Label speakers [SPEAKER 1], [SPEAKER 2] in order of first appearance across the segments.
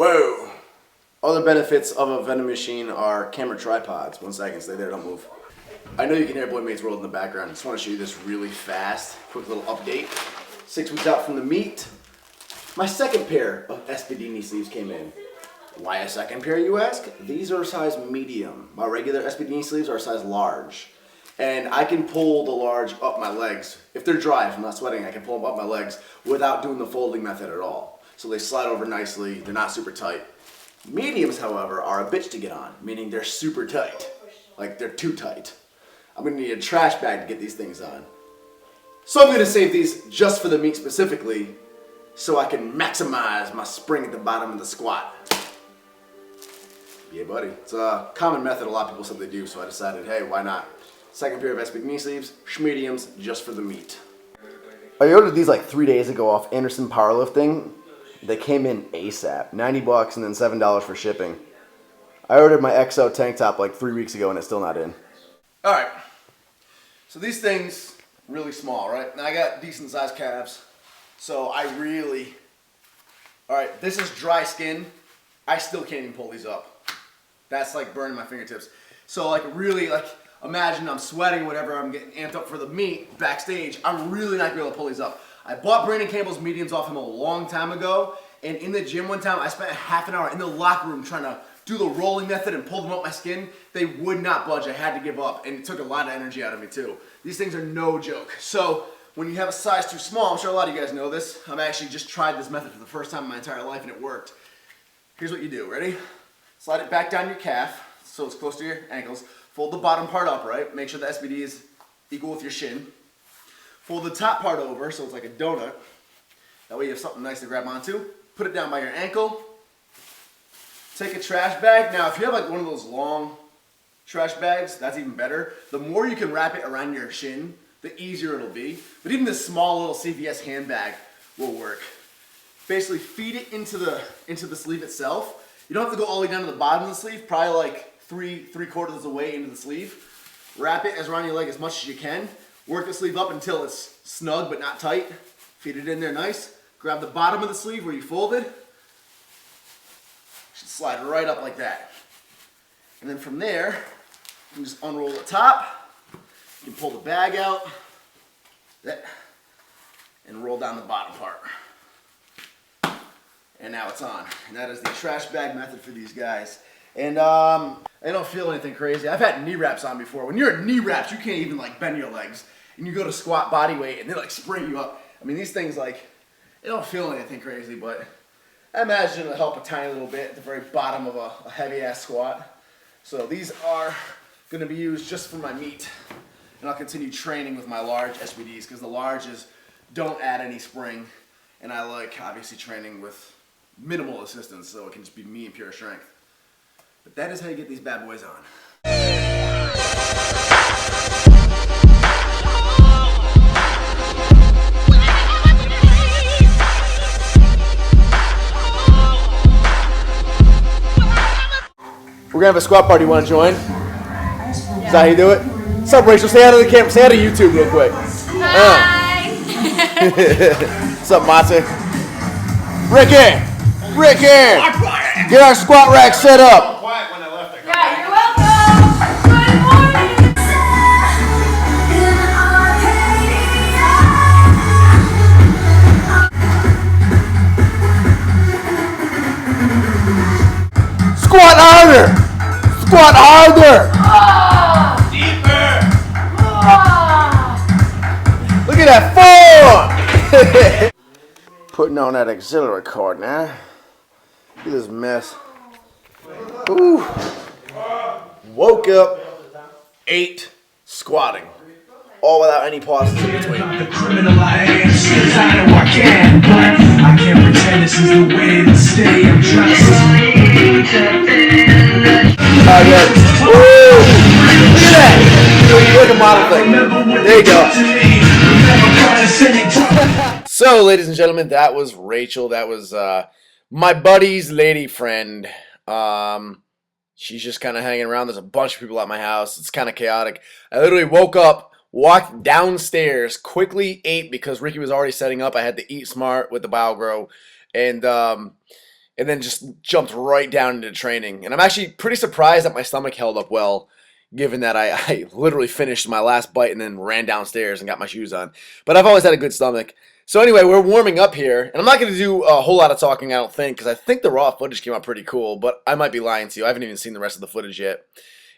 [SPEAKER 1] Whoa. Other benefits of a vending machine are camera tripods. 1 second, stay there, don't move. I know you can hear Boy Mate's World in the background. I just want to show you this really fast. Quick little update. 6 weeks out from the meet, my second pair of Espedini sleeves came in. Why a second pair, you ask? These are size medium. My regular Espedini sleeves are size large. And I can pull the large up my legs. If they're dry, if I'm not sweating, I can pull them up my legs without doing the folding method at all. So they slide over nicely, they're not super tight. Mediums, however, are a bitch to get on, meaning they're super tight. Like they're too tight. I'm gonna need a trash bag to get these things on. So I'm gonna save these just for the meet specifically, so I can maximize my spring at the bottom of the squat. Yeah, buddy. It's a common method a lot of people said they do, so I decided, hey, why not? Second pair of Espedini sleeves, mediums, just for the meet. I ordered these like 3 days ago off Anderson Powerlifting. They came in ASAP. 90 bucks and then $7 for shipping. I ordered my XO tank top like 3 weeks ago and it's still not in. All right. So these things, really small, right? Now I got decent sized calves. So all right, this is dry skin. I still can't even pull these up. That's like burning my fingertips. So like really like, imagine I'm sweating, whatever, I'm getting amped up for the meet backstage. I'm really not gonna be able to pull these up. I bought Brandon Campbell's mediums off him a long time ago, and in the gym one time, I spent a half an hour in the locker room trying to do the rolling method and pull them up my skin. They would not budge. I had to give up, and it took a lot of energy out of me too. These things are no joke. So when you have a size too small, I'm sure a lot of you guys know this. I've actually just tried this method for the first time in my entire life, and it worked. Here's what you do. Ready? Slide it back down your calf, so it's close to your ankles. Fold the bottom part up, right? Make sure the SBD is equal with your shin. Fold the top part over so it's like a donut. That way you have something nice to grab onto. Put it down by your ankle. Take a trash bag. Now if you have like one of those long trash bags, that's even better. The more you can wrap it around your shin, the easier it'll be. But even this small little CVS handbag will work. Basically feed it into the sleeve itself. You don't have to go all the way down to the bottom of the sleeve, probably like three quarters of the way into the sleeve. Wrap it around your leg as much as you can. Work the sleeve up until it's snug but not tight. Feed it in there nice. Grab the bottom of the sleeve where you folded. Should slide right up like that. And then from there, you can just unroll the top. You can pull the bag out. And roll down the bottom part. And now it's on. And that is the trash bag method for these guys. And I don't feel anything crazy. I've had knee wraps on before. When you're in knee wraps, you can't even like bend your legs. And you go to squat body weight and they like spring you up. I mean, these things like, they don't feel anything crazy, but I imagine it'll help a tiny little bit at the very bottom of a heavy ass squat. So these are gonna be used just for my meet. And I'll continue training with my large SBDs because the larges don't add any spring. And I like obviously training with minimal assistance, so it can just be me and pure strength. But that is how you get these bad boys on. We're gonna have a squat party. You wanna join? Is that how you do it? What's up, Rachel? Say hi to the camera. Say hi to YouTube real quick.
[SPEAKER 2] Hi.
[SPEAKER 1] What's up, Matze? Ricky! Get our squat rack set up.
[SPEAKER 2] Yeah, you're welcome. Good morning.
[SPEAKER 1] Squat harder! Squat harder!
[SPEAKER 2] Oh.
[SPEAKER 3] Deeper!
[SPEAKER 2] Oh.
[SPEAKER 1] Look at that form! Putting on that auxiliary cord now. Look at this mess. Ooh. Woke up, ate, squatting. All without any pauses in between.
[SPEAKER 3] The criminal I am, since I know I can, but I can't pretend this is the way to stay. I'm just
[SPEAKER 1] good. Woo! Look at that! Look at model thing. There you go. So, ladies and gentlemen, that was Rachel. That was my buddy's lady friend. She's just kind of hanging around. There's a bunch of people at my house. It's kind of chaotic. I literally woke up, walked downstairs, quickly ate because Ricky was already setting up. I had to eat smart with the Bowgrow. And and then just jumped right down into training. And I'm actually pretty surprised that my stomach held up well, given that I literally finished my last bite and then ran downstairs and got my shoes on. But I've always had a good stomach. So anyway, we're warming up here, and I'm not going to do a whole lot of talking, I don't think, because I think the raw footage came out pretty cool, but I might be lying to you. I haven't even seen the rest of the footage yet.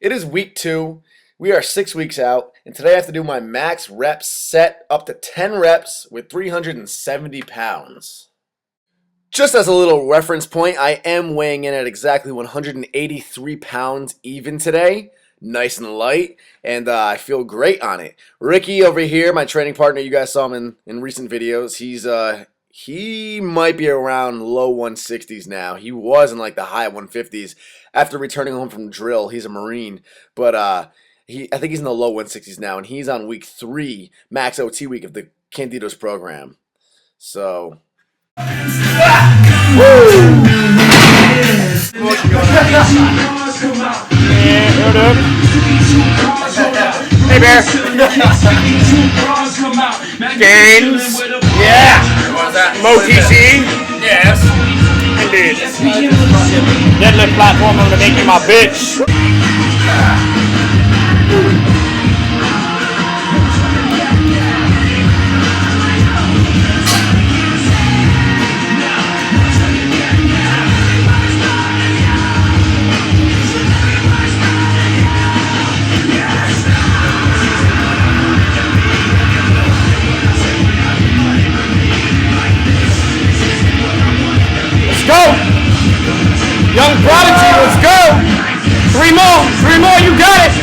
[SPEAKER 1] It is week 2. We are 6 weeks out, and today I have to do my max reps set up to 10 reps with 370 pounds. Just as a little reference point, I am weighing in at exactly 183 pounds even today. Nice and light, and I feel great on it. Ricky over here, my training partner, you guys saw him in recent videos. He might be around low 160s now. He was in like the high 150s after returning home from drill. He's a Marine, but I think he's in the low 160s now, and he's on week 3, max OT week of the Candido's program. So.
[SPEAKER 4] Hey, Bear. Gains. Yeah. MoTC. Yes. Indeed. Deadlift platform, I'm gonna make you my bitch. Go! Young Prodigy, let's go! 3 more, you got it!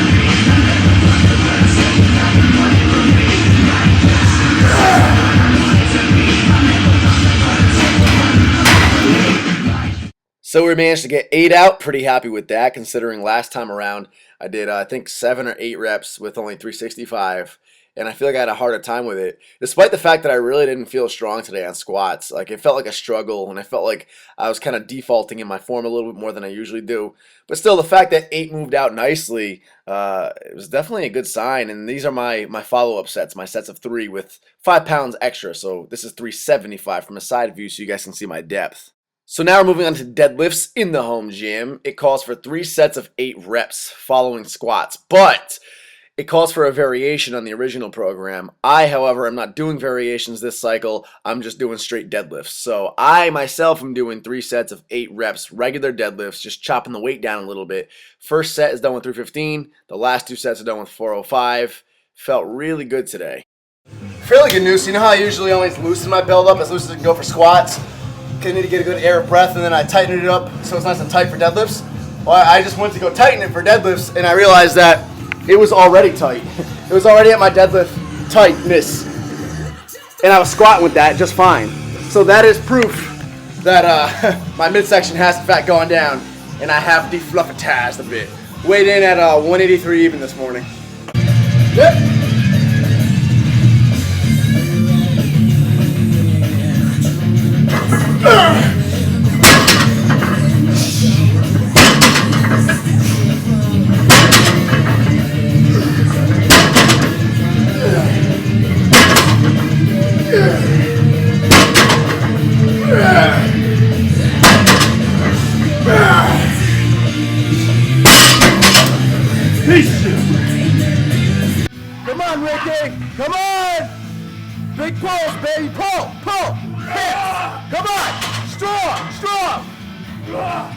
[SPEAKER 1] So we managed to get 8 out, pretty happy with that, considering last time around I did, I think 7 or 8 reps with only 365. And I feel like I had a harder time with it, despite the fact that I really didn't feel strong today on squats. Like, it felt like a struggle, and I felt like I was kind of defaulting in my form a little bit more than I usually do. But still, the fact that 8 moved out nicely, it was definitely a good sign. And these are my follow-up sets, my sets of 3 with 5 pounds extra. So this is 375 from a side view so you guys can see my depth. So now we're moving on to deadlifts in the home gym. It calls for 3 sets of 8 reps following squats, but it calls for a variation on the original program. I, however, am not doing variations this cycle. I'm just doing straight deadlifts. So I myself am doing 3 sets of 8 reps, regular deadlifts, just chopping the weight down a little bit. First set is done with 315. The last 2 sets are done with 405. Felt really good today. Fairly good news. You know how I usually always loosen my belt up as loose as I can go for squats? Because I need to get a good air of breath, and then I tighten it up so it's nice and tight for deadlifts. Well, I just went to go tighten it for deadlifts, and I realized that it was already tight. It was already at my deadlift tightness. And I was squatting with that just fine. So that is proof that my midsection has in fact gone down, and I have defluffitized a bit. Weighed in at 183 even this morning. Yep. Come on, Ricky! Come on! Big pulls, baby! Pull! Pull! Hits! Come on! Strong! Strong!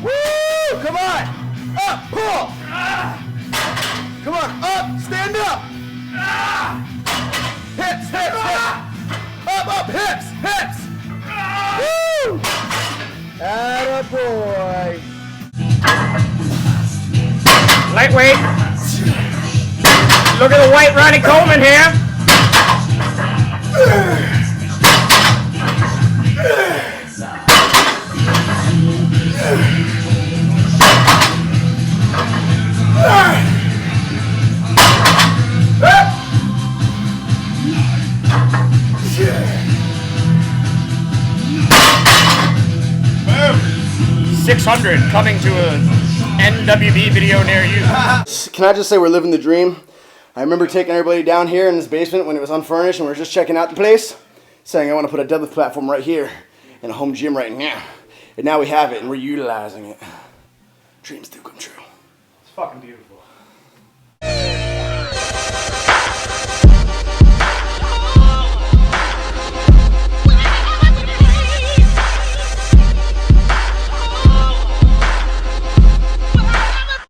[SPEAKER 1] Woo! Come on! Up! Pull! Come on! Up! Stand up! Hips! Hips! Hips! Up! Up! Hips! Hips! Woo! Attaboy!
[SPEAKER 4] Lightweight. Look at the white Ronnie Coleman here. Boom. 600 coming to a NWB video near you.
[SPEAKER 1] Can I just say we're living the dream? I remember taking everybody down here in this basement when it was unfurnished and we were just checking out the place, saying I want to put a deadlift platform right here in a home gym right now. And now we have it, and we're utilizing it. Dreams do come true.
[SPEAKER 4] It's fucking beautiful.